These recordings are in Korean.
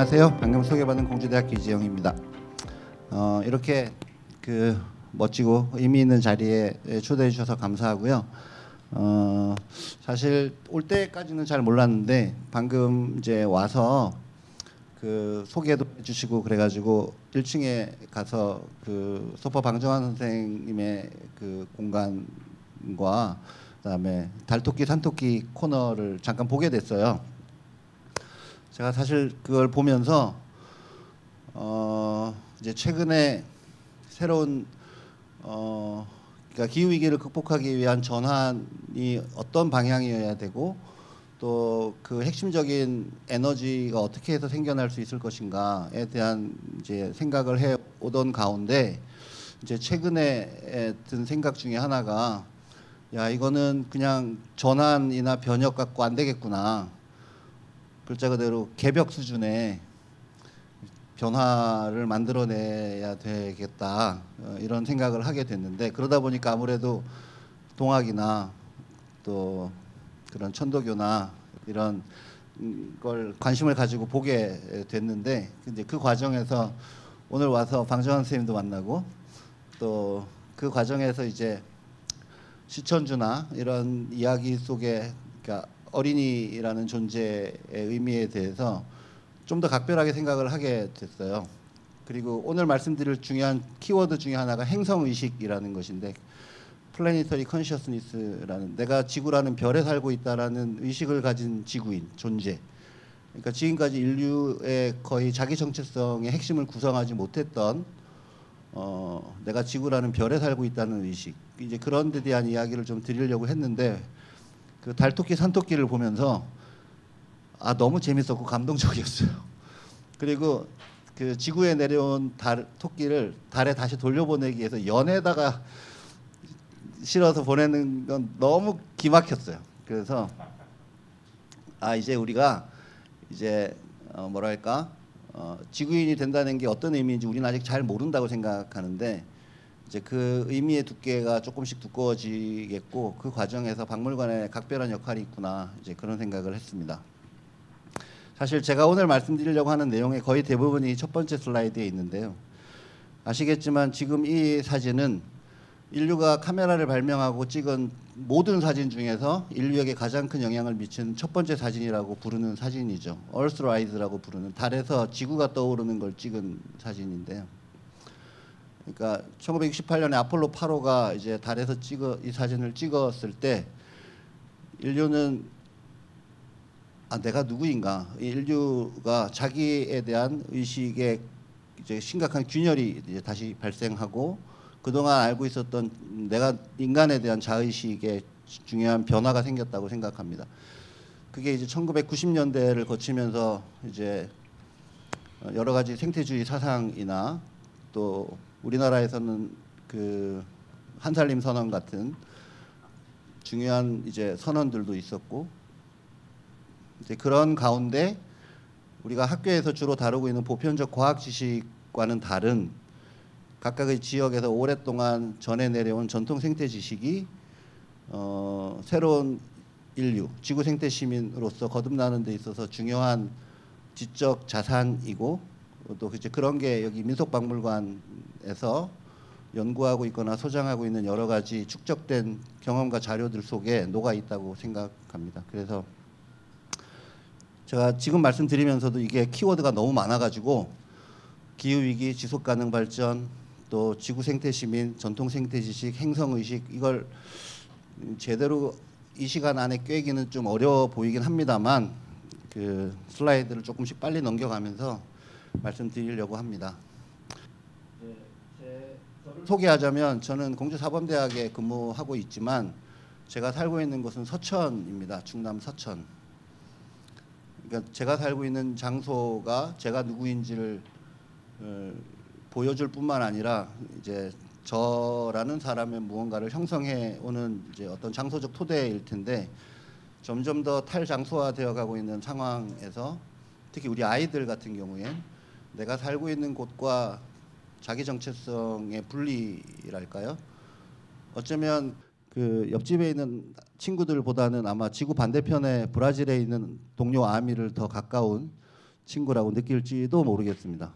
안녕하세요. 방금 소개받은 공주대학교 이재영입니다. 이렇게 멋지고 의미 있는 자리에 초대해 주셔서 감사하고요. 사실 올 때까지는 잘 몰랐는데 방금 이제 와서 소개도 해주시고 그래가지고 1층에 가서 소퍼 방정환 선생님의 공간과 그다음에 달토끼 산토끼 코너를 잠깐 보게 됐어요. 제가 사실 그걸 보면서 이제 최근에 새로운 그러니까 기후 위기를 극복하기 위한 전환이 어떤 방향이어야 되고 또 그 핵심적인 에너지가 어떻게 해서 생겨날 수 있을 것인가에 대한 이제 생각을 해 오던 가운데 이제 최근에 든 생각 중에 하나가 야 이거는 그냥 전환이나 변혁 갖고 안 되겠구나. 글자 그대로 개벽 수준의 변화를 만들어내야 되겠다 이런 생각을 하게 됐는데 그러다 보니까 아무래도 동학이나 또 그런 천도교나 이런 걸 관심을 가지고 보게 됐는데 이제 그 과정에서 오늘 와서 방정환 선생님도 만나고 또 그 과정에서 이제 시천주나 이런 이야기 속에 그러니까 어린이라는 존재의 의미에 대해서 좀 더 각별하게 생각을 하게 됐어요. 그리고 오늘 말씀드릴 중요한 키워드 중에 하나가 행성의식이라는 것인데 플래니터리 컨셔스니스라는 내가 지구라는 별에 살고 있다라는 의식을 가진 지구인 존재. 그러니까 지금까지 인류의 거의 자기 정체성의 핵심을 구성하지 못했던 내가 지구라는 별에 살고 있다는 의식. 이제 그런 데 대한 이야기를 좀 드리려고 했는데 달토끼 산토끼를 보면서 너무 재밌었고 감동적이었어요. 그리고 지구에 내려온 토끼를 달에 다시 돌려보내기 위해서 연에다가 실어서 보내는 건 너무 기막혔어요. 그래서 이제 우리가 이제 뭐랄까 지구인이 된다는 게 어떤 의미인지 우리는 아직 잘 모른다고 생각하는데 이제 그 의미의 두께가 조금씩 두꺼워지겠고 그 과정에서 박물관에 각별한 역할이 있구나 이제 그런 생각을 했습니다. 사실 제가 오늘 말씀드리려고 하는 내용의 거의 대부분이 첫 번째 슬라이드에 있는데요. 아시겠지만 지금 이 사진은 인류가 카메라를 발명하고 찍은 모든 사진 중에서 인류에게 가장 큰 영향을 미친 첫 번째 사진이라고 부르는 사진이죠. Earthrise라고 부르는 달에서 지구가 떠오르는 걸 찍은 사진인데요. 그러니까 1968년에 아폴로 8호가 이제 달에서 이 사진을 찍었을 때 인류는 내가 누구인가? 인류가 자기에 대한 의식에 이제 심각한 균열이 이제 다시 발생하고 그동안 알고 있었던 내가 인간에 대한 자의식에 중요한 변화가 생겼다고 생각합니다. 그게 이제 1990년대를 거치면서 이제 여러 가지 생태주의 사상이나 또 우리나라에서는 한살림 선언 같은 중요한 이제 선언들도 있었고 이제 그런 가운데 우리가 학교에서 주로 다루고 있는 보편적 과학 지식과는 다른 각각의 지역에서 오랫동안 전해 내려온 전통 생태 지식이 새로운 인류, 지구 생태 시민으로서 거듭나는 데 있어서 중요한 지적 자산이고 또 이제 그런 게 여기 민속박물관에서 연구하고 있거나 소장하고 있는 여러 가지 축적된 경험과 자료들 속에 녹아 있다고 생각합니다. 그래서 제가 지금 말씀드리면서도 이게 키워드가 너무 많아가지고 기후위기, 지속가능 발전, 또 지구 생태 시민, 전통 생태 지식, 행성 의식 이걸 제대로 이 시간 안에 꿰기는 좀 어려워 보이긴 합니다만 슬라이드를 조금씩 빨리 넘겨가면서 말씀드리려고 합니다. 저를 소개하자면 저는 공주사범대학에 근무하고 있지만 제가 살고 있는 곳은 서천입니다. 충남 서천. 그러니까 제가 살고 있는 장소가 제가 누구인지를 보여줄 뿐만 아니라 이제 저라는 사람의 무언가를 형성해 오는 이제 어떤 장소적 토대일 텐데 점점 더 탈장소화되어 가고 있는 상황에서 특히 우리 아이들 같은 경우엔 내가 살고 있는 곳과 자기 정체성의 분리랄까요? 어쩌면 옆집에 있는 친구들보다는 아마 지구 반대편에 브라질에 있는 동료 아미를 더 가까운 친구라고 느낄지도 모르겠습니다.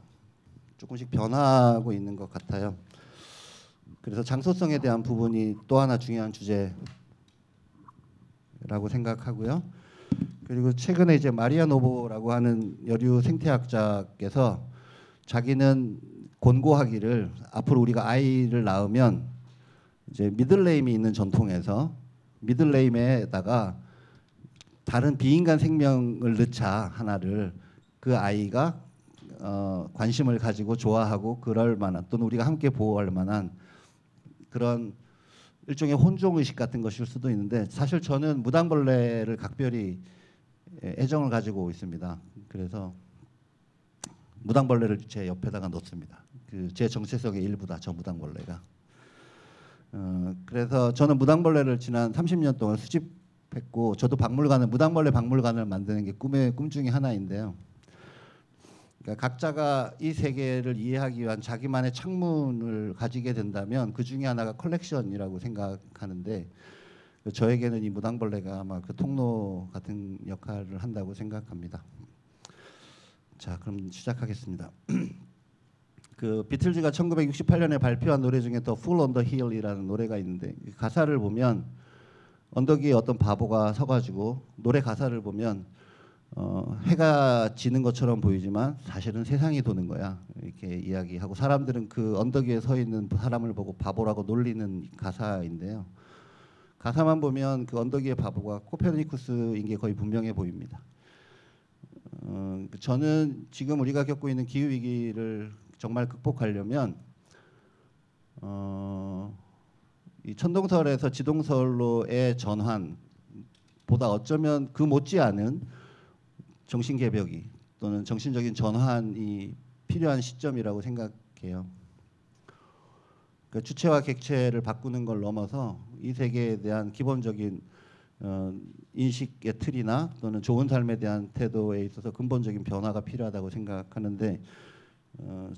조금씩 변화하고 있는 것 같아요. 그래서 장소성에 대한 부분이 또 하나 중요한 주제라고 생각하고요. 그리고 최근에 이제 마리아 노보라고 하는 여류 생태학자께서 자기는 권고하기를 앞으로 우리가 아이를 낳으면 이제 미들네임이 있는 전통에서 미들네임에다가 다른 비인간 생명을 넣자 하나를 그 아이가 관심을 가지고 좋아하고 그럴 만한 또는 우리가 함께 보호할 만한 그런 일종의 혼종 의식 같은 것일 수도 있는데 사실 저는 무당벌레를 각별히 애정을 가지고 있습니다. 그래서 무당벌레를 제 옆에다가 놓습니다. 그 제 정체성의 일부다. 저 무당벌레가. 그래서 저는 무당벌레를 지난 30년 동안 수집했고 저도 무당벌레 박물관을 만드는 게 꿈 중에 하나인데요. 그러니까 각자가 이 세계를 이해하기 위한 자기만의 창문을 가지게 된다면 그 중에 하나가 컬렉션이라고 생각하는데 저에게는 이 무당벌레가 아마 그 통로 같은 역할을 한다고 생각합니다. 자, 그럼 시작하겠습니다. 그 비틀즈가 1968년에 발표한 노래 중에 The Fool on the Hill이라는 노래가 있는데 가사를 보면 언덕 위에 어떤 바보가 서가지고 노래 가사를 보면 해가 지는 것처럼 보이지만 사실은 세상이 도는 거야 이렇게 이야기하고 사람들은 그 언덕 위에 서 있는 사람을 보고 바보라고 놀리는 가사인데요. 가사만 보면 그 언덕 위의 바보가 코페르니쿠스인 게 거의 분명해 보입니다. 저는 지금 우리가 겪고 있는 기후 위기를 정말 극복하려면 이 천동설에서 지동설로의 전환보다 어쩌면 그 못지않은 정신개벽이 또는 정신적인 전환이 필요한 시점이라고 생각해요. 그러니까 주체와 객체를 바꾸는 걸 넘어서 이 세계에 대한 기본적인 인식의 틀이나 또는 좋은 삶에 대한 태도에 있어서 근본적인 변화가 필요하다고 생각하는데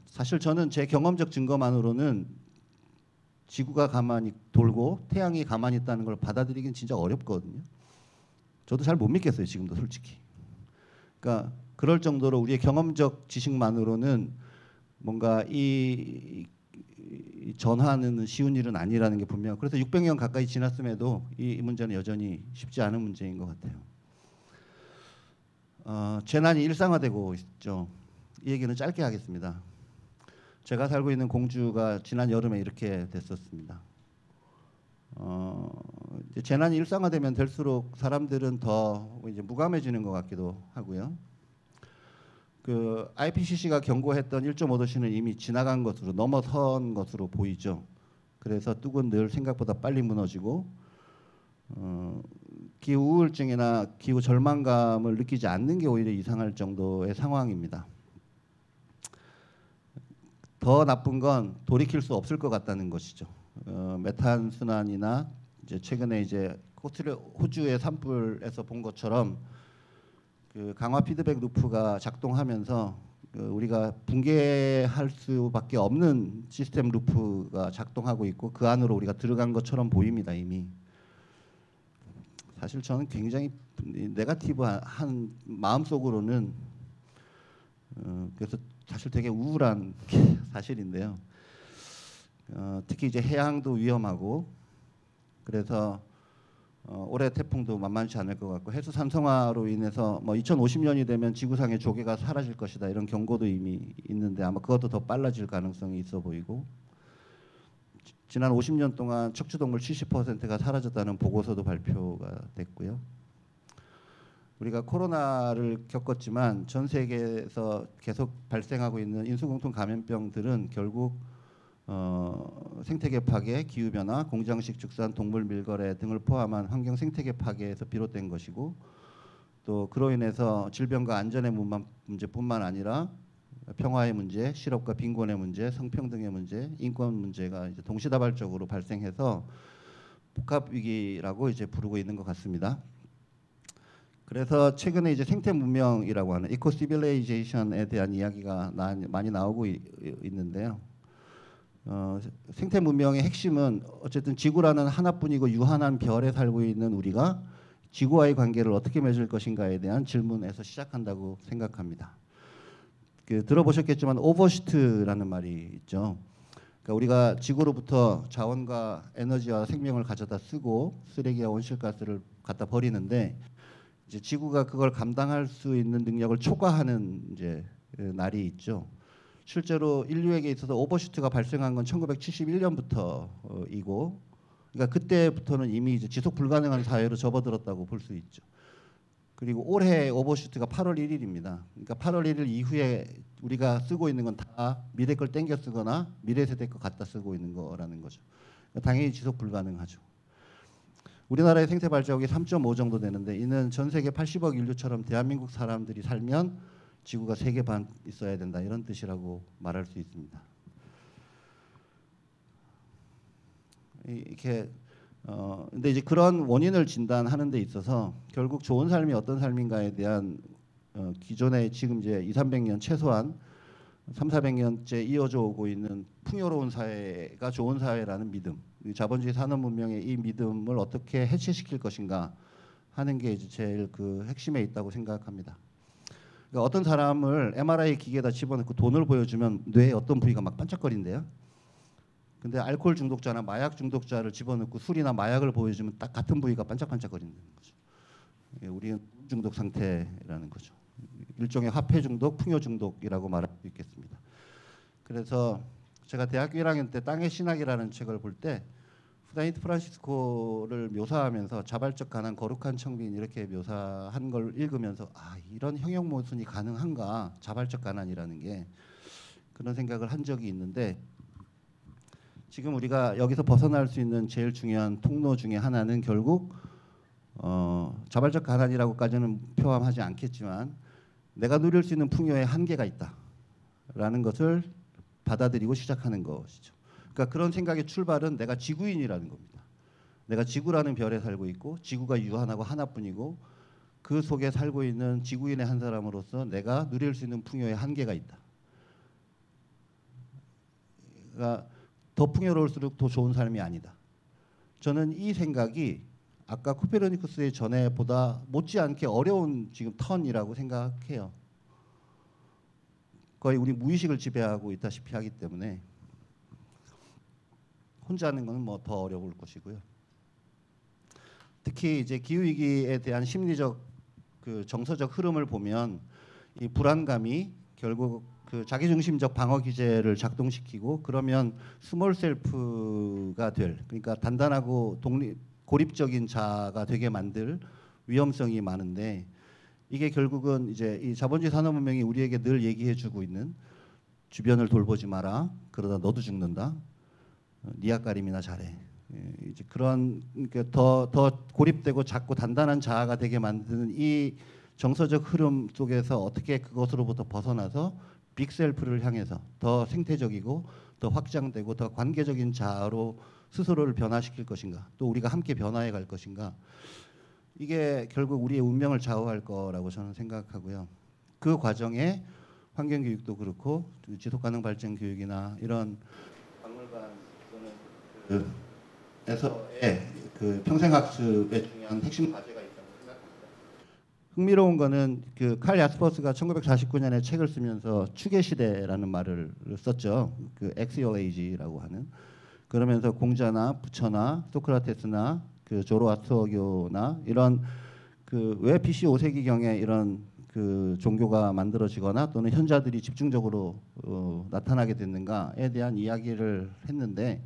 사실 저는 제 경험적 증거만으로는 지구가 가만히 돌고 태양이 가만히 있다는 걸 받아들이긴 진짜 어렵거든요. 저도 잘 못 믿겠어요, 지금도 솔직히. 그러니까 그럴 정도로 우리의 경험적 지식만으로는 뭔가 이 전환은 쉬운 일은 아니라는 게 분명. 그래서 600년 가까이 지났음에도 이 문제는 여전히 쉽지 않은 문제인 것 같아요. 재난이 일상화되고 있죠. 이 얘기는 짧게 하겠습니다. 제가 살고 있는 공주가 지난 여름에 이렇게 됐었습니다. 이제 재난이 일상화되면 될수록 사람들은 더 이제 무감해지는 것 같기도 하고요. 그 IPCC가 경고했던 1.5도씨는 이미 지나간 것으로 넘어선 것으로 보이죠. 그래서 뚝은 늘 생각보다 빨리 무너지고 기후 우울증이나 기후 절망감을 느끼지 않는 게 오히려 이상할 정도의 상황입니다. 더 나쁜 건 돌이킬 수 없을 것 같다는 것이죠. 메탄 순환이나 이제 최근에 이제 호주의 산불에서 본 것처럼 그 강화 피드백 루프가 작동하면서 우리가 붕괴할 수밖에 없는 시스템 루프가 작동하고 있고 그 안으로 우리가 들어간 것처럼 보입니다 이미. 사실 저는 굉장히 네거티브한 마음속으로는 그래서 사실 되게 우울한 게 사실인데요. 특히 이제 해양도 위험하고 그래서 올해 태풍도 만만치 않을 것 같고 해수 산성화로 인해서 뭐 2050년이 되면 지구상의 조개가 사라질 것이다 이런 경고도 이미 있는데 아마 그것도 더 빨라질 가능성이 있어 보이고 지난 50년 동안 척추동물 70%가 사라졌다는 보고서도 발표가 됐고요. 우리가 코로나를 겪었지만 전 세계에서 계속 발생하고 있는 인수공통 감염병들은 결국 생태계 파괴, 기후변화, 공장식 축산, 동물 밀거래 등을 포함한 환경 생태계 파괴에서 비롯된 것이고 또 그로 인해서 질병과 안전의 문제뿐만 아니라 평화의 문제, 실업과 빈곤의 문제, 성평등의 문제, 인권 문제가 이제 동시다발적으로 발생해서 복합 위기라고 이제 부르고 있는 것 같습니다. 그래서 최근에 이제 생태 문명이라고 하는 이코 시빌라이제이션에 대한 이야기가 많이 나오고 있는데요. 생태 문명의 핵심은 어쨌든 지구라는 하나뿐이고 유한한 별에 살고 있는 우리가 지구와의 관계를 어떻게 맺을 것인가에 대한 질문에서 시작한다고 생각합니다. 들어보셨겠지만 오버슈트라는 말이 있죠. 그러니까 우리가 지구로부터 자원과 에너지와 생명을 가져다 쓰고 쓰레기와 온실가스를 갖다 버리는데 이제 지구가 그걸 감당할 수 있는 능력을 초과하는 이제 날이 있죠. 실제로 인류에게 있어서 오버슈트가 발생한 건 1971년부터이고, 그러니까 그때부터는 이미 이제 지속 불가능한 사회로 접어들었다고 볼 수 있죠. 그리고 올해 오버슈트가 8월 1일입니다. 그러니까 8월 1일 이후에 우리가 쓰고 있는 건 다 미래 걸 땡겨 쓰거나 미래 세대 거 갖다 쓰고 있는 거라는 거죠. 당연히 지속 불가능하죠. 우리나라의 생태 발자국이 3.5 정도 되는데 이는 전 세계 80억 인류처럼 대한민국 사람들이 살면 지구가 3개 반 있어야 된다 이런 뜻이라고 말할 수 있습니다. 이렇게 근데 이제 그런 원인을 진단하는 데 있어서 결국 좋은 삶이 어떤 삶인가에 대한 기존에 지금 이제 200~300년 최소한 300~400년째 이어져 오고 있는 풍요로운 사회가 좋은 사회라는 믿음, 자본주의 산업 문명의 이 믿음을 어떻게 해체시킬 것인가 하는 게 이제 제일 그 핵심에 있다고 생각합니다. 그러니까 어떤 사람을 MRI 기계에다 집어넣고 돈을 보여주면 뇌의 어떤 부위가 막 반짝거린대요. 근데 알코올 중독자나 마약 중독자를 집어넣고 술이나 마약을 보여주면 딱 같은 부위가 반짝반짝거린다는 거죠. 우리는 중독 상태라는 거죠. 일종의 화폐 중독, 풍요 중독이라고 말할 수 있겠습니다. 그래서 제가 대학교 1학년 때 땅의 신학이라는 책을 볼 때 사인트 프란시스코를 묘사하면서 자발적 가난 거룩한 청빈 이렇게 묘사한 걸 읽으면서 아 이런 형용 모순이 가능한가, 자발적 가난이라는 게, 그런 생각을 한 적이 있는데 지금 우리가 여기서 벗어날 수 있는 제일 중요한 통로 중에 하나는 결국 자발적 가난이라고까지는 표함하지 않겠지만 내가 누릴 수 있는 풍요에 한계가 있다라는 것을 받아들이고 시작하는 것이죠. 그러니까 그런 생각의 출발은 내가 지구인이라는 겁니다. 내가 지구라는 별에 살고 있고 지구가 유한하고 하나뿐이고 그 속에 살고 있는 지구인의 한 사람으로서 내가 누릴 수 있는 풍요에 한계가 있다. 그러니까 더 풍요로울수록 더 좋은 삶이 아니다. 저는 이 생각이 아까 코페르니쿠스의 전에보다 못지않게 어려운 지금 턴이라고 생각해요. 거의 우리 무의식을 지배하고 있다시피 하기 때문에 혼자 하는 건 뭐 더 어려울 것이고요. 특히 이제 기후 위기에 대한 심리적 그 정서적 흐름을 보면 이 불안감이 결국 그 자기중심적 방어 기제를 작동시키고 그러면 스몰 셀프가 될, 그러니까 단단하고 고립적인 자아가 되게 만들 위험성이 많은데 이게 결국은 이제 이 자본주의 산업 문명이 우리에게 늘 얘기해주고 있는 주변을 돌보지 마라. 그러다 너도 죽는다. 니 앞가림이나 잘해. 이제 그런 그러니까 더 고립되고 작고 단단한 자아가 되게 만드는 이 정서적 흐름 속에서 어떻게 그것으로부터 벗어나서 빅셀프를 향해서 더 생태적이고 더 확장되고 더 관계적인 자아로 스스로를 변화시킬 것인가, 또 우리가 함께 변화해 갈 것인가, 이게 결국 우리의 운명을 좌우할 거라고 저는 생각하고요. 그 과정에 환경교육도 그렇고 지속가능 발전 교육이나 이런 박물관 또는 에서의 그 평생학습의 중요한 핵심 과제가 있다고 생각합니다. 흥미로운 거는 그 칼 야스퍼스가 1949년에 책을 쓰면서 추계 시대라는 말을 썼죠. 그 엑시얼 에이지라고 하는. 그러면서 공자나 부처나 소크라테스나 그 조로아스터교나 이런 그 왜 BC 5세기경에 이런 그 종교가 만들어지거나 또는 현자들이 집중적으로 나타나게 됐는가에 대한 이야기를 했는데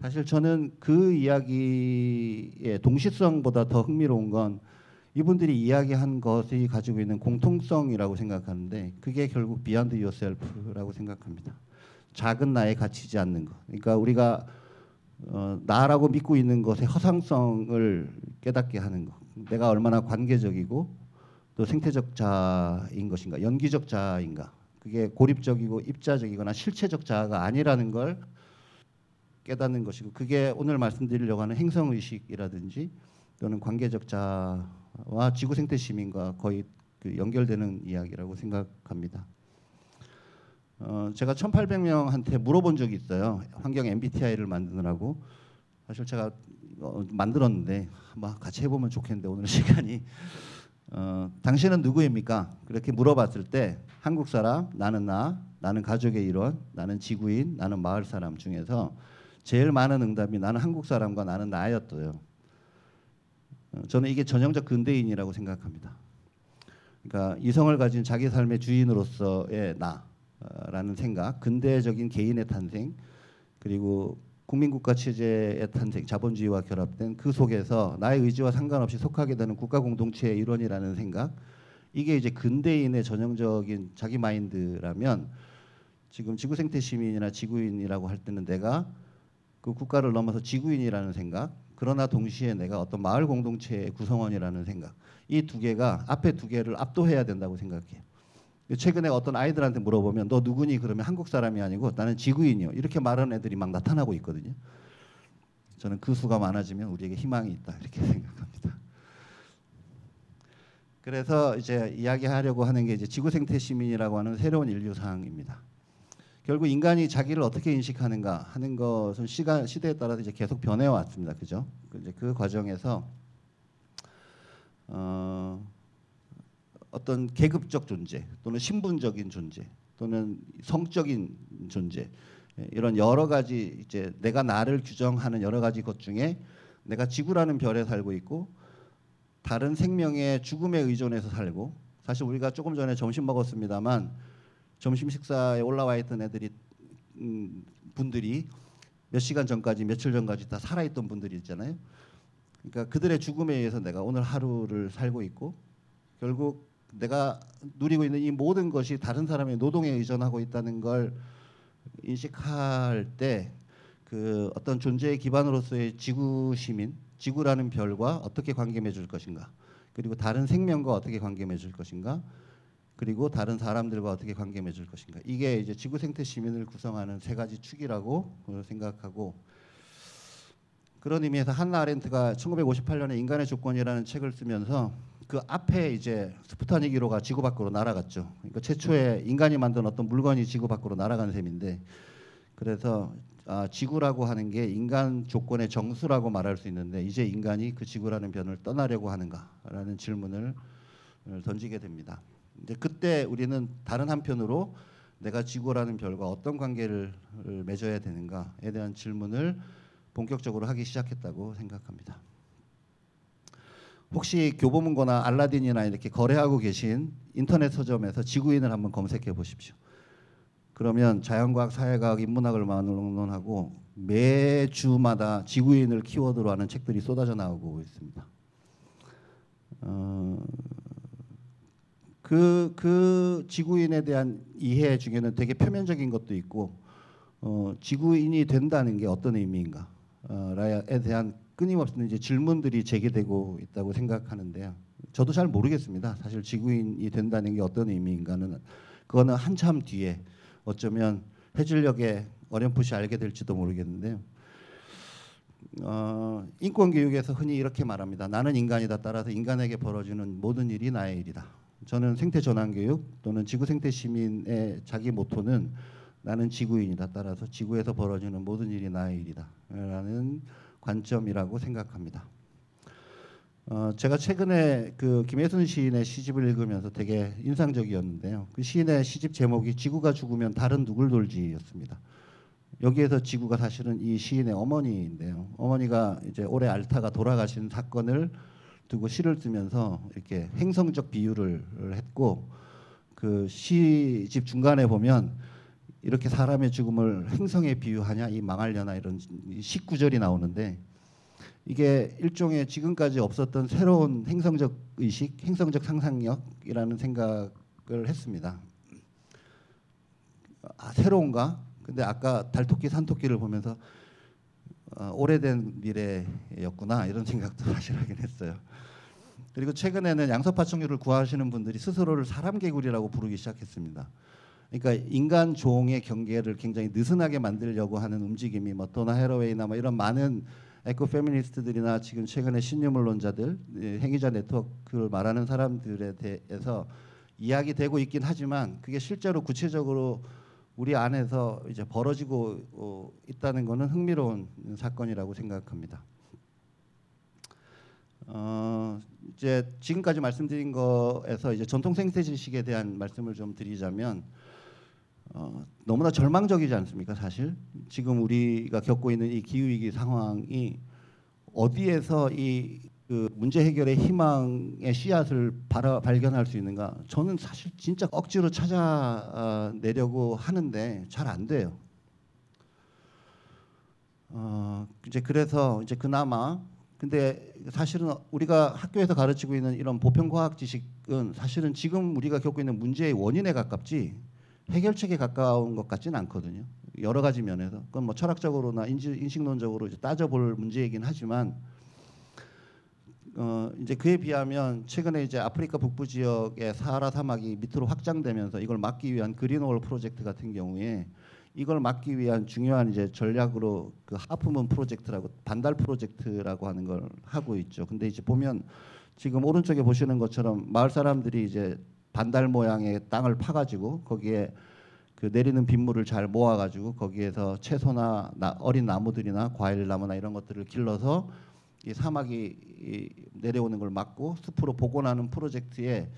사실 저는 그 이야기의 동시성보다 더 흥미로운 건 이분들이 이야기한 것이 가지고 있는 공통성이라고 생각하는데 그게 결국 beyond yourself라고 생각합니다. 작은 나에 갇히지 않는 것. 그러니까 우리가 나라고 믿고 있는 것의 허상성을 깨닫게 하는 것. 내가 얼마나 관계적이고 또 생태적 자아인 것인가, 연기적 자아인가. 그게 고립적이고 입자적이거나 실체적 자아가 아니라는 걸 깨닫는 것이고, 그게 오늘 말씀드리려고 하는 행성의식이라든지 또는 관계적 자아와 지구 생태 시민과 거의 그 연결되는 이야기라고 생각합니다. 제가 1,800명한테 물어본 적이 있어요. 환경 MBTI를 만드느라고. 사실 제가 만들었는데 막 같이 해보면 좋겠는데 오늘 시간이 당신은 누구입니까? 그렇게 물어봤을 때 한국 사람, 나는 나는 가족의 일원, 나는 지구인, 나는 마을 사람 중에서 제일 많은 응답이 나는 한국 사람과 나는 나였어요. 저는 이게 전형적 근대인이라고 생각합니다. 그러니까 이성을 가진 자기 삶의 주인으로서의 나라는 생각, 근대적인 개인의 탄생, 그리고 국민국가 체제의 탄생, 자본주의와 결합된 그 속에서 나의 의지와 상관없이 속하게 되는 국가 공동체의 일원이라는 생각, 이게 이제 근대인의 전형적인 자기 마인드라면 지금 지구생태 시민이나 지구인이라고 할 때는 내가 그 국가를 넘어서 지구인이라는 생각, 그러나 동시에 내가 어떤 마을 공동체의 구성원이라는 생각, 이 두 개가 앞에 두 개를 압도해야 된다고 생각해요. 최근에 어떤 아이들한테 물어보면 너 누구니? 그러면 한국 사람이 아니고 나는 지구인이요. 이렇게 말하는 애들이 막 나타나고 있거든요. 저는 그 수가 많아지면 우리에게 희망이 있다 이렇게 생각합니다. 그래서 이제 이야기하려고 하는 게 이제 지구생태 시민이라고 하는 새로운 인류상입니다. 결국 인간이 자기를 어떻게 인식하는가 하는 것은 시대에 따라서 이제 계속 변해 왔습니다. 그죠? 이제 그 과정에서 어떤 계급적 존재 또는 신분적인 존재 또는 성적인 존재, 이런 여러 가지 이제 내가 나를 규정하는 여러 가지 것 중에 내가 지구라는 별에 살고 있고 다른 생명의 죽음에 의존해서 살고, 사실 우리가 조금 전에 점심 먹었습니다만 점심 식사에 올라와 있던 애들이 분들이 몇 시간 전까지 며칠 전까지 다 살아있던 분들이 있잖아요. 그러니까 그들의 죽음에 의해서 내가 오늘 하루를 살고 있고 결국 내가 누리고 있는 이 모든 것이 다른 사람의 노동에 의존하고 있다는 걸 인식할 때 그 어떤 존재의 기반으로서의 지구 시민, 지구라는 별과 어떻게 관계 맺을 것인가, 그리고 다른 생명과 어떻게 관계 맺을 것인가, 그리고 다른 사람들과 어떻게 관계 맺을 것인가, 이게 이제 지구 생태 시민을 구성하는 세 가지 축이라고 생각하고, 그런 의미에서 한나 아렌트가 1958년에 인간의 조건이라는 책을 쓰면서 그 앞에 이제 스푸타닉 1호가 지구 밖으로 날아갔죠. 그러니까 최초의 인간이 만든 어떤 물건이 지구 밖으로 날아간 셈인데, 그래서 지구라고 하는 게 인간 조건의 정수라고 말할 수 있는데 이제 인간이 그 지구라는 변을 떠나려고 하는가라는 질문을 던지게 됩니다. 이제 그때 우리는 다른 한편으로 내가 지구라는 별과 어떤 관계를 맺어야 되는가에 대한 질문을 본격적으로 하기 시작했다고 생각합니다. 혹시 교보문고나 알라딘이나 이렇게 거래하고 계신 인터넷 서점에서 지구인을 한번 검색해 보십시오. 그러면 자연과학, 사회과학, 인문학을 막론하고 매주마다 지구인을 키워드로 하는 책들이 쏟아져 나오고 있습니다. 그 지구인에 대한 이해 중에는 되게 표면적인 것도 있고, 지구인이 된다는 게 어떤 의미인가에 대한 끊임없는 이제 질문들이 제기되고 있다고 생각하는데요. 저도 잘 모르겠습니다. 사실 지구인이 된다는 게 어떤 의미인가는 그거는 한참 뒤에 어쩌면 해질녘에 어렴풋이 알게 될지도 모르겠는데요. 인권 교육에서 흔히 이렇게 말합니다. 나는 인간이다. 따라서 인간에게 벌어지는 모든 일이 나의 일이다. 저는 생태 전환 교육 또는 지구 생태 시민의 자기 모토는 나는 지구인이다. 따라서 지구에서 벌어지는 모든 일이 나의 일이다. 라는 관점이라고 생각합니다. 제가 최근에 그 김혜순 시인의 시집을 읽으면서 되게 인상적이었는데요. 그 시인의 시집 제목이 지구가 죽으면 달은 누굴 돌지였습니다. 여기에서 지구가 사실은 이 시인의 어머니인데요. 어머니가 이제 올해 알타가 돌아가신 사건을 두고 시를 쓰면서 이렇게 행성적 비유를 했고, 그 시집 중간에 보면 이렇게 사람의 죽음을 행성에 비유하냐 이 망할려나 이런 식구절이 나오는데, 이게 일종의 지금까지 없었던 새로운 행성적 의식, 행성적 상상력이라는 생각을 했습니다. 새로운가? 근데 아까 달토끼 산토끼를 보면서 오래된 미래였구나 이런 생각도 사실 하긴 했어요. 그리고 최근에는 양서파충류를 구하시는 분들이 스스로를 사람 개구리라고 부르기 시작했습니다. 그러니까 인간 종의 경계를 굉장히 느슨하게 만들려고 하는 움직임이 뭐 도나 해러웨이나 뭐 이런 많은 에코 페미니스트들이나 지금 최근에 신유물론자들, 행위자 네트워크를 말하는 사람들에 대해서 이야기되고 있긴 하지만 그게 실제로 구체적으로 우리 안에서 이제 벌어지고 있다는 것은 흥미로운 사건이라고 생각합니다. 이제 지금까지 말씀드린 거에서 이제 전통 생태 지식에 대한 말씀을 좀 드리자면 너무나 절망적이지 않습니까? 사실 지금 우리가 겪고 있는 이 기후 위기 상황이 어디에서 그 문제 해결의 희망의 씨앗을 발견할 수 있는가? 저는 사실 진짜 억지로 찾아내려고 하는데 잘 안 돼요. 이제 그래서 이제 그나마 근데 사실은 우리가 학교에서 가르치고 있는 이런 보편 과학 지식은 사실은 지금 우리가 겪고 있는 문제의 원인에 가깝지 해결책에 가까운 것 같지는 않거든요. 여러 가지 면에서 그건 뭐 철학적으로나 인식론적으로 이제 따져볼 문제이긴 하지만 이제 그에 비하면 최근에 이제 아프리카 북부 지역의 사하라 사막이 밑으로 확장되면서 이걸 막기 위한 그린월 프로젝트 같은 경우에 이걸 막기 위한 중요한 이제 전략으로 그 하프문 프로젝트라고 반달 프로젝트라고 하는 걸 하고 있죠. 근데 이제 보면 지금 오른쪽에 보시는 것처럼 마을 사람들이 이제 반달 모양의 땅을 파가지고 거기에 그 내리는 빗물을 잘 모아가지고 거기에서 채소나 어린 나무들이나 과일 나무나 이런 것들을 길러서 이 사막이 내려오는 걸 막고 숲으로 복원하는 프로젝트에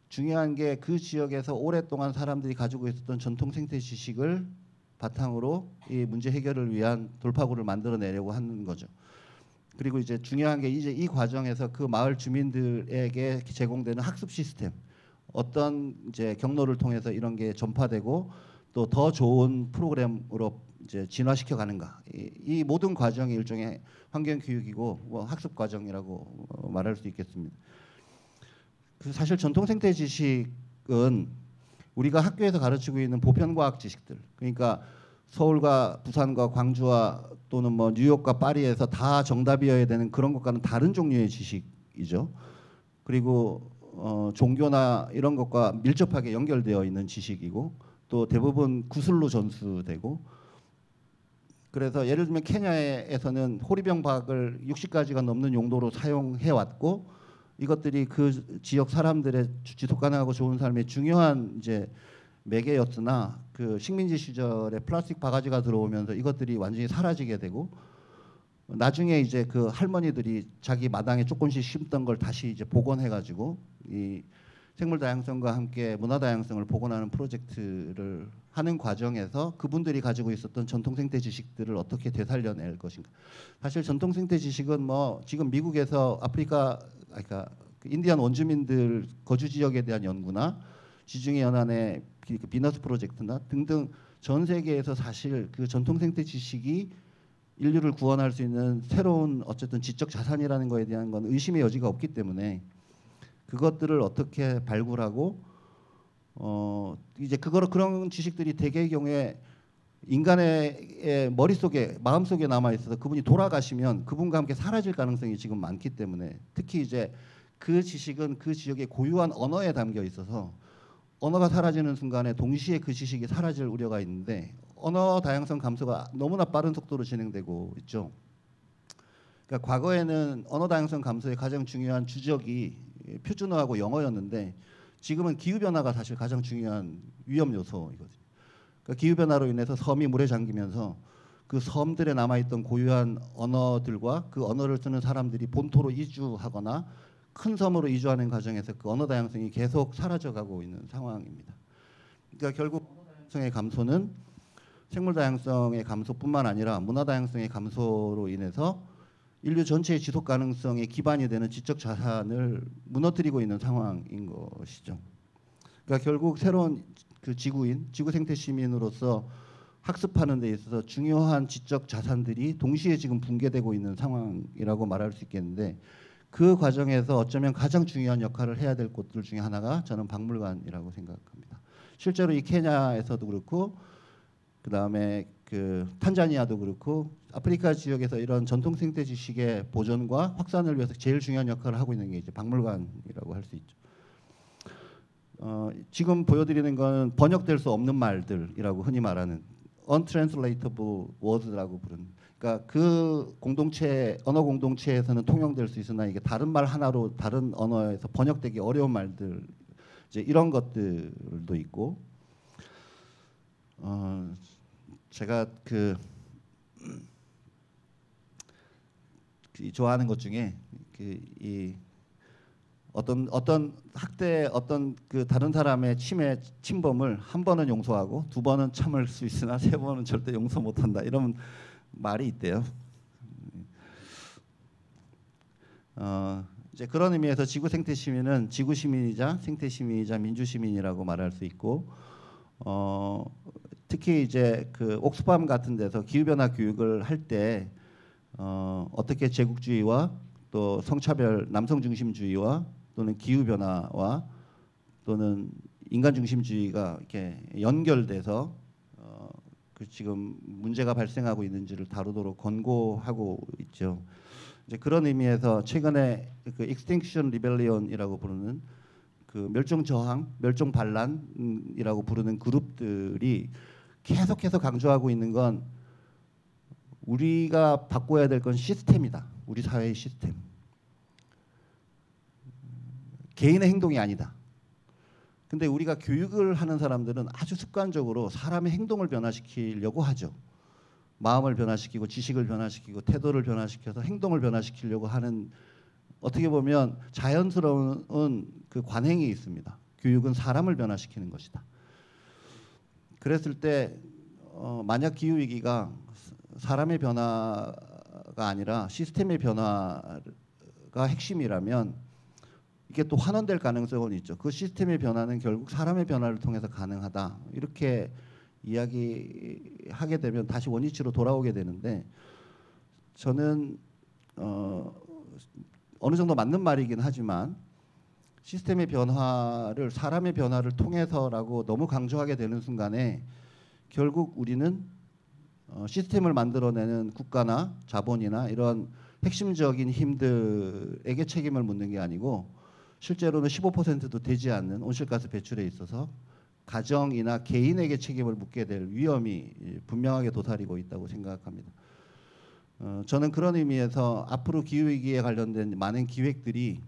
중요한 게 그 지역에서 오랫동안 사람들이 가지고 있었던 전통 생태 지식을 바탕으로 이 문제 해결을 위한 돌파구를 만들어내려고 하는 거죠. 그리고 이제 중요한 게 이제 이 과정에서 그 마을 주민들에게 제공되는 학습 시스템, 어떤 이제 경로를 통해서 이런 게 전파되고 또 더 좋은 프로그램으로 이제 진화시켜 가는가. 이 모든 과정이 일종의 환경 교육이고 뭐 학습 과정이라고 말할 수 있겠습니다. 사실 전통 생태 지식은 우리가 학교에서 가르치고 있는 보편 과학 지식들, 그러니까 서울과 부산과 광주와 또는 뭐 뉴욕과 파리에서 다 정답이어야 되는 그런 것과는 다른 종류의 지식이죠. 그리고 종교나 이런 것과 밀접하게 연결되어 있는 지식이고 또 대부분 구술로 전수되고, 그래서 예를 들면 케냐에서는 호리병박을 60가지가 넘는 용도로 사용해 왔고 이것들이 그 지역 사람들의 지속 가능하고 좋은 삶의 중요한 이제 매개였으나 그 식민지 시절에 플라스틱 바가지가 들어오면서 이것들이 완전히 사라지게 되고 나중에 이제 그 할머니들이 자기 마당에 조금씩 심던 걸 다시 이제 복원해가지고 이 생물 다양성과 함께 문화 다양성을 복원하는 프로젝트를 하는 과정에서 그분들이 가지고 있었던 전통 생태 지식들을 어떻게 되살려낼 것인가. 사실 전통 생태 지식은 뭐 지금 미국에서 아프리카 그러니까 인디안 원주민들 거주 지역에 대한 연구나 지중해 연안의 비너스 프로젝트나 등등 전 세계에서 사실 그 전통 생태 지식이 인류를 구원할 수 있는 새로운 어쨌든 지적 자산이라는 거에 대한 건 의심의 여지가 없기 때문에 그것들을 어떻게 발굴하고 이제 그런 지식들이 대개의 경우에 인간의 머릿속에 마음속에 남아 있어서 그분이 돌아가시면 그분과 함께 사라질 가능성이 지금 많기 때문에 특히 이제 그 지식은 그 지역의 고유한 언어에 담겨 있어서 언어가 사라지는 순간에 동시에 그 지식이 사라질 우려가 있는데 언어 다양성 감소가 너무나 빠른 속도로 진행되고 있죠. 그러니까 과거에는 언어 다양성 감소의 가장 중요한 주적이 표준어하고 영어였는데 지금은 기후 변화가 사실 가장 중요한 위험 요소이거든요. 그러니까 기후 변화로 인해서 섬이 물에 잠기면서 그 섬들에 남아 있던 고유한 언어들과 그 언어를 쓰는 사람들이 본토로 이주하거나 큰 섬으로 이주하는 과정에서 그 언어 다양성이 계속 사라져가고 있는 상황입니다. 그러니까 결국 언어 다양성의 감소는 생물 다양성의 감소뿐만 아니라 문화 다양성의 감소로 인해서 인류 전체의 지속 가능성의 기반이 되는 지적 자산을 무너뜨리고 있는 상황인 것이죠. 그러니까 결국 새로운 그 지구인, 지구 생태 시민으로서 학습하는 데 있어서 중요한 지적 자산들이 동시에 지금 붕괴되고 있는 상황이라고 말할 수 있겠는데 그 과정에서 어쩌면 가장 중요한 역할을 해야 될 곳들 중에 하나가 저는 박물관이라고 생각합니다. 실제로 이 케냐에서도 그렇고 그다음에 그 탄자니아도 그렇고 아프리카 지역에서 이런 전통 생태 지식의 보존과 확산을 위해서 제일 중요한 역할을 하고 있는 게 이제 박물관이라고 할 수 있죠. 지금 보여드리는 건 번역될 수 없는 말들이라고 흔히 말하는 untranslatable words라고 부르는. 그러니까 그 공동체 언어 공동체에서는 통용될 수 있으나 이게 다른 말 하나로 다른 언어에서 번역되기 어려운 말들 이제 이런 것들도 있고. 제가 좋아하는 것 중에 이 어떤 학대 어떤 그 다른 사람의 침범을 한 번은 용서하고 두 번은 참을 수 있으나 세 번은 절대 용서 못한다 이런 말이 있대요. 이제 그런 의미에서 지구 생태 시민은 지구 시민이자 생태 시민이자 민주 시민이라고 말할 수 있고 특히 이제 그 옥스팜 같은 데서 기후 변화 교육을 할 때 어떻게 제국주의와 또 성차별 남성 중심주의와 또는 기후 변화와 또는 인간 중심주의가 이렇게 연결돼서 그 지금 문제가 발생하고 있는지를 다루도록 권고하고 있죠. 이제 그런 의미에서 최근에 그 익스팅션 리벨리온이라고 부르는 그 멸종 저항, 멸종 반란이라고 부르는 그룹들이 계속해서 강조하고 있는 건 우리가 바꿔야 될 건 시스템이다. 우리 사회의 시스템. 개인의 행동이 아니다. 근데 우리가 교육을 하는 사람들은 아주 습관적으로 사람의 행동을 변화시키려고 하죠. 마음을 변화시키고 지식을 변화시키고 태도를 변화시켜서 행동을 변화시키려고 하는 어떻게 보면 자연스러운 그 관행이 있습니다. 교육은 사람을 변화시키는 것이다. 그랬을 때 만약 기후위기가 사람의 변화가 아니라 시스템의 변화가 핵심이라면 이게 또 환원될 가능성은 있죠. 그 시스템의 변화는 결국 사람의 변화를 통해서 가능하다. 이렇게 이야기하게 되면 다시 원위치로 돌아오게 되는데 저는 어느 정도 맞는 말이긴 하지만 시스템의 변화를 사람의 변화를 통해서라고 너무 강조하게 되는 순간에 결국 우리는 시스템을 만들어내는 국가나 자본이나 이런 핵심적인 힘들에게 책임을 묻는 게 아니고 실제로는 15%도 되지 않는 온실가스 배출에 있어서 가정이나 개인에게 책임을 묻게 될 위험이 분명하게 도사리고 있다고 생각합니다. 저는 그런 의미에서 앞으로 기후위기에 관련된 많은 기획들이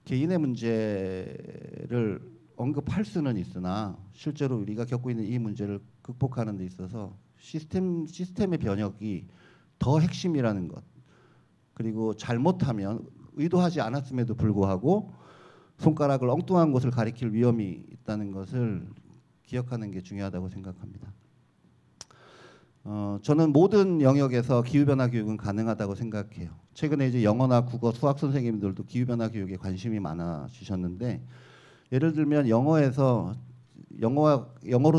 개인의 문제를 언급할 수는 있으나 실제로 우리가 겪고 있는 이 문제를 극복하는 데 있어서 시스템의 변혁이 더 핵심이라는 것, 그리고 잘못하면 의도하지 않았음에도 불구하고 손가락을 엉뚱한 곳을 가리킬 위험이 있다는 것을 기억하는 게 중요하다고 생각합니다. 저는 모든 영역에서 기후변화 교육은 가능하다고 생각해요. 최근에 이제 영어나 국어, 수학 선생님들도 기후변화 교육에 관심이 많아지셨는데 예를 들면 영어로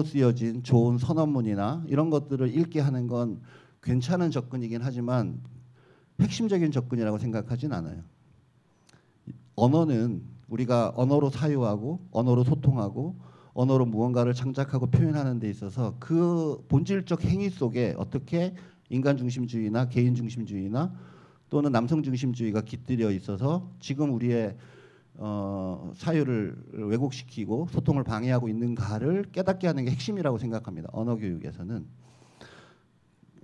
쓰여진 좋은 선언문이나 이런 것들을 읽게 하는 건 괜찮은 접근이긴 하지만 핵심적인 접근이라고 생각하진 않아요. 언어는 우리가 언어로 사유하고 언어로 소통하고 언어로 무언가를 창작하고 표현하는 데 있어서 그 본질적 행위 속에 어떻게 인간 중심주의나 개인 중심주의나 또는 남성 중심주의가 깃들여 있어서 지금 우리의 사유를 왜곡시키고 소통을 방해하고 있는가를 깨닫게 하는 게 핵심이라고 생각합니다. 언어 교육에서는.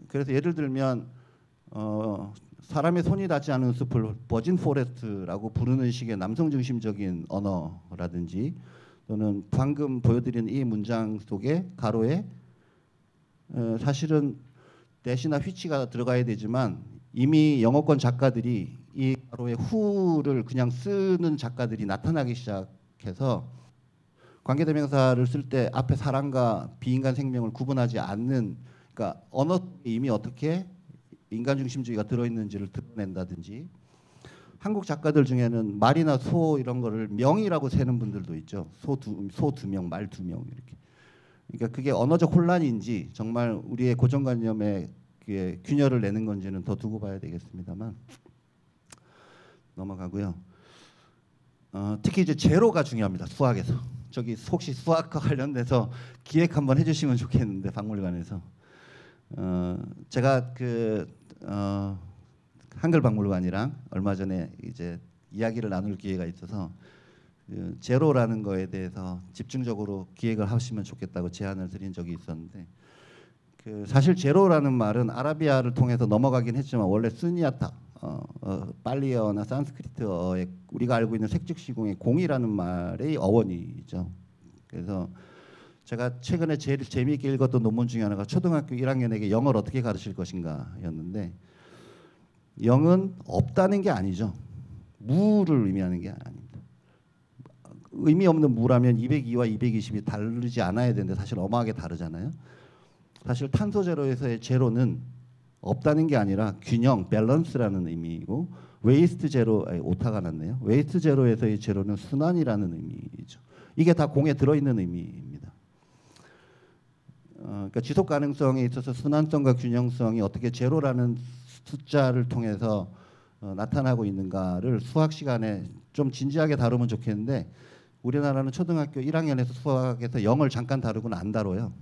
그래서 예를 들면 사람의 손이 닿지 않은 숲을 버진 포레스트라고 부르는 식의 남성 중심적인 언어라든지 또는 방금 보여드린 이 문장 속에 가로에 사실은 대시나 휘치가 들어가야 되지만 이미 영어권 작가들이 이 가로에 who를 그냥 쓰는 작가들이 나타나기 시작해서 관계대명사를 쓸 때 앞에 사람과 비인간 생명을 구분하지 않는, 그러니까 언어에 이미 어떻게 인간 중심주의가 들어있는지를 드러낸다든지, 한국 작가들 중에는 말이나 소 이런 거를 명이라고 세는 분들도 있죠. 소 두 명, 말 두 명 이렇게. 그러니까 그게 언어적 혼란인지 정말 우리의 고정관념에 균열을 내는 건지는 더 두고 봐야 되겠습니다만 넘어가고요. 특히 이제 제로가 중요합니다. 수학에서. 저기 혹시 수학과 관련돼서 기획 한번 해주시면 좋겠는데 박물관에서. 제가 한글박물관이랑 얼마 전에 이제 이야기를 나눌 기회가 있어서 제로라는 거에 대해서 집중적으로 기획을 하시면 좋겠다고 제안을 드린 적이 있었는데 사실 제로라는 말은 아라비아를 통해서 넘어가긴 했지만 원래 스니아타 팔리어나 산스크리트어의 우리가 알고 있는 색즉시공의 공이라는 말의 어원이죠. 그래서 제가 최근에 제일 재미있게 읽었던 논문 중에 하나가 초등학교 1학년에게 영어를 어떻게 가르칠 것인가였는데 영은 없다는 게 아니죠. 무를 의미하는 게 아닙니다. 의미 없는 무라면 202와 220이 다르지 않아야 되는데 사실 어마하게 다르잖아요. 사실 탄소 제로에서의 제로는 없다는 게 아니라 균형, 밸런스라는 의미이고 웨이스트 제로, 오타가 났네요. 웨이스트 제로에서의 제로는 순환이라는 의미죠. 이게 다 공에 들어있는 의미입니다. 그러니까 지속 가능성에 있어서 순환성과 균형성이 어떻게 제로라는 숫자를 통해서 나타나고 있는가를 수학 시간에 좀 진지하게 다루면 좋겠는데 우리나라는 초등학교 1학년에서 수학에서 0을 잠깐 다루고는 안 다뤄요.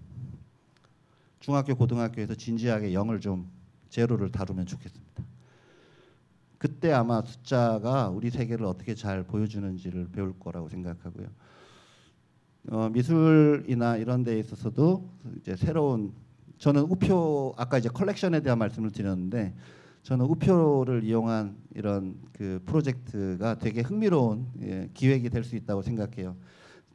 중학교, 고등학교에서 진지하게 0을 좀 제로를 다루면 좋겠습니다. 그때 아마 숫자가 우리 세계를 어떻게 잘 보여주는지를 배울 거라고 생각하고요. 미술이나 이런 데에 있어서도 이제 새로운 저는 우표 아까 이제 컬렉션에 대한 말씀을 드렸는데 저는 우표를 이용한 이런 그 프로젝트가 되게 흥미로운 기획이 될 수 있다고 생각해요.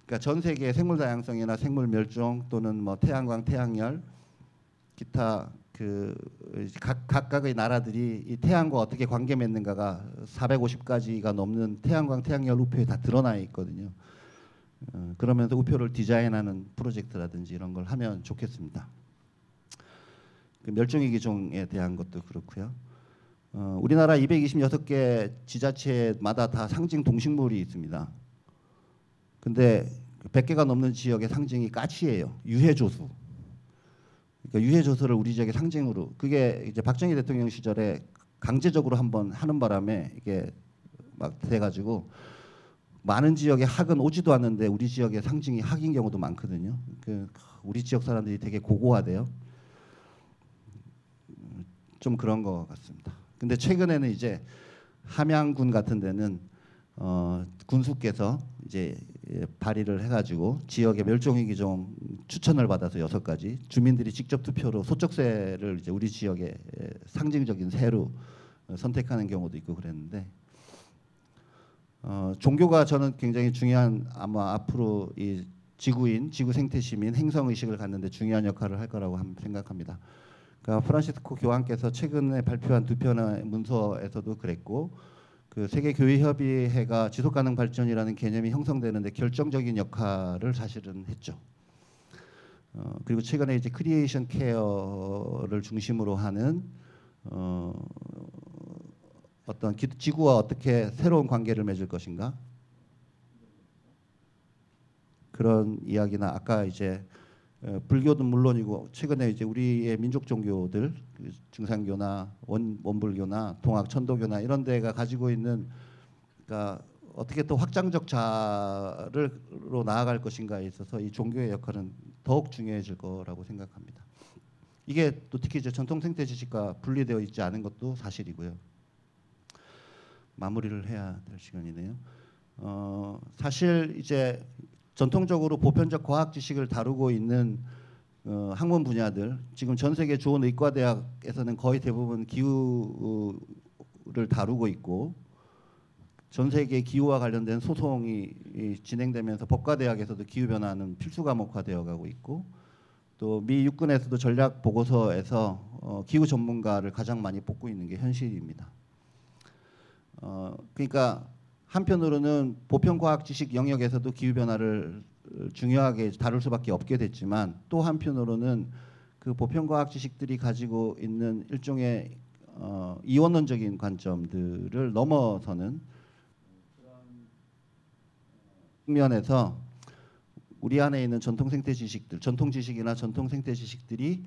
그러니까 전 세계의 생물 다양성이나 생물 멸종 또는 뭐 태양광, 태양열, 기타 그 각각의 나라들이 이 태양과 어떻게 관계 맺는가가 450가지가 넘는 태양광, 태양열 우표에 다 드러나 있거든요. 그러면서 우표를 디자인하는 프로젝트라든지 이런 걸 하면 좋겠습니다. 그 멸종위 기종에 대한 것도 그렇고요. 우리나라 226개 지자체마다 다 상징 동식물이 있습니다. 근데 100개가 넘는 지역의 상징이 까치예요. 유해조수. 그러니까 유해조수를 우리 지역의 상징으로 그게 이제 박정희 대통령 시절에 강제적으로 한번 하는 바람에 이게 막 돼가지고 많은 지역에 학은 오지도 않는데 우리 지역의 상징이 학인 경우도 많거든요. 그 우리 지역 사람들이 되게 고고하대요. 좀 그런 것 같습니다. 근데 최근에는 이제 함양군 같은 데는 군수께서 이제 발의를 해가지고 지역의 멸종위 기종 추천을 받아서 6가지 주민들이 직접 투표로 소쩍새를 이제 우리 지역의 상징적인 새로 선택하는 경우도 있고 그랬는데 종교가 저는 굉장히 중요한 아마 앞으로 이 지구인, 지구 생태 시민, 행성 의식을 갖는데 중요한 역할을 할 거라고 생각합니다. 그러니까 프란시스코 교황께서 최근에 발표한 2편의 문서에서도 그랬고 그 세계 교회 협의회가 지속 가능 발전이라는 개념이 형성되는데 결정적인 역할을 사실은 했죠. 그리고 최근에 이제 크리에이션 케어를 중심으로 하는 어떤 지구와 어떻게 새로운 관계를 맺을 것인가 그런 이야기나 아까 이제 불교도 물론이고 최근에 이제 우리의 민족 종교들 증산교나 원불교나 동학 천도교나 이런 데가 가지고 있는 그러니까 어떻게 또 확장적 자아로 나아갈 것인가에 있어서 이 종교의 역할은 더욱 중요해질 거라고 생각합니다. 이게 또 특히 이제 전통 생태 지식과 분리되어 있지 않은 것도 사실이고요. 마무리를 해야 될 시간이네요. 사실 이제 전통적으로 보편적 과학 지식을 다루고 있는 학문 분야들 지금 전 세계 좋은 의과대학에서는 거의 대부분 기후를 다루고 있고 전 세계 기후와 관련된 소송이 진행되면서 법과대학에서도 기후변화는 필수 과목화되어 가고 있고 또 미 육군에서도 전략 보고서에서 기후 전문가를 가장 많이 뽑고 있는 게 현실입니다. 그러니까 한편으로는 보편 과학 지식 영역에서도 기후 변화를 중요하게 다룰 수밖에 없게 됐지만 또 한편으로는 그 보편 과학 지식들이 가지고 있는 일종의 이원론적인 관점들을 넘어서는 그런 측면에서 우리 안에 있는 전통 생태 지식들, 전통 지식이나 전통 생태 지식들이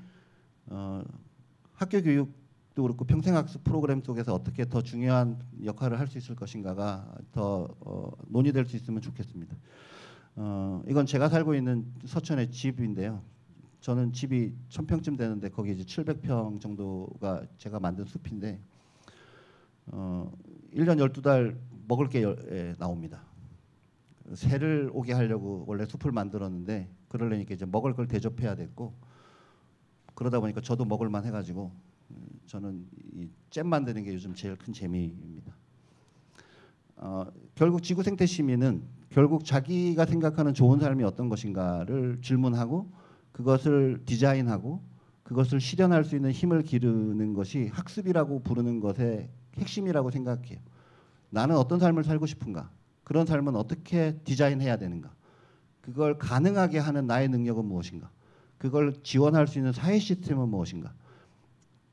학교 교육도 그렇고 평생학습 프로그램 속에서 어떻게 더 중요한 역할을 할 수 있을 것인가가 더 논의될 수 있으면 좋겠습니다. 이건 제가 살고 있는 서천의 집인데요. 저는 집이 1000평쯤 되는데 거기 이제 700평 정도가 제가 만든 숲인데 1년 12달 먹을 게 나옵니다. 새를 오게 하려고 원래 숲을 만들었는데 그러려니까 이제 먹을 걸 대접해야 됐고 그러다 보니까 저도 먹을만 해가지고 저는 이 잼 만드는 게 요즘 제일 큰 재미입니다. 결국 지구 생태 시민은 결국 자기가 생각하는 좋은 삶이 어떤 것인가를 질문하고 그것을 디자인하고 그것을 실현할 수 있는 힘을 기르는 것이 학습이라고 부르는 것의 핵심이라고 생각해요. 나는 어떤 삶을 살고 싶은가? 그런 삶은 어떻게 디자인해야 되는가? 그걸 가능하게 하는 나의 능력은 무엇인가? 그걸 지원할 수 있는 사회 시스템은 무엇인가?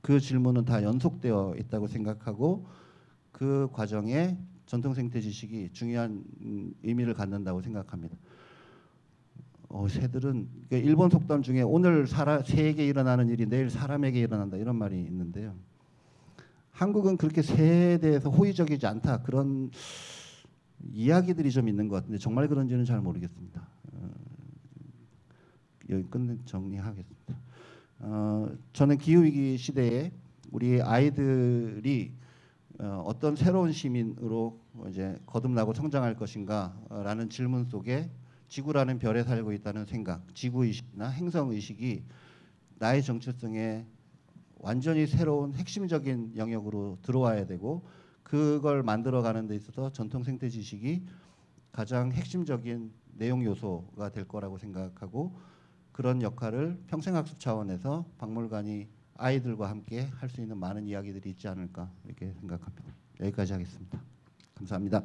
그 질문은 다 연속되어 있다고 생각하고 그 과정에 전통 생태 지식이 중요한 의미를 갖는다고 생각합니다. 새들은 일본 속담 중에 오늘 새에게 일어나는 일이 내일 사람에게 일어난다 이런 말이 있는데요. 한국은 그렇게 새에 대해서 호의적이지 않다 그런 이야기들이 좀 있는 것 같은데 정말 그런지는 잘 모르겠습니다. 여기 정리하겠습니다. 저는 기후위기 시대에 우리 아이들이 어떤 새로운 시민으로 이제 거듭나고 성장할 것인가라는 질문 속에 지구라는 별에 살고 있다는 생각, 지구의식이나 행성의식이 나의 정체성에 완전히 새로운 핵심적인 영역으로 들어와야 되고 그걸 만들어가는 데 있어서 전통 생태 지식이 가장 핵심적인 내용 요소가 될 거라고 생각하고 그런 역할을 평생학습 차원에서 박물관이 아이들과 함께 할 수 있는 많은 이야기들이 있지 않을까 이렇게 생각합니다. 여기까지 하겠습니다. 감사합니다.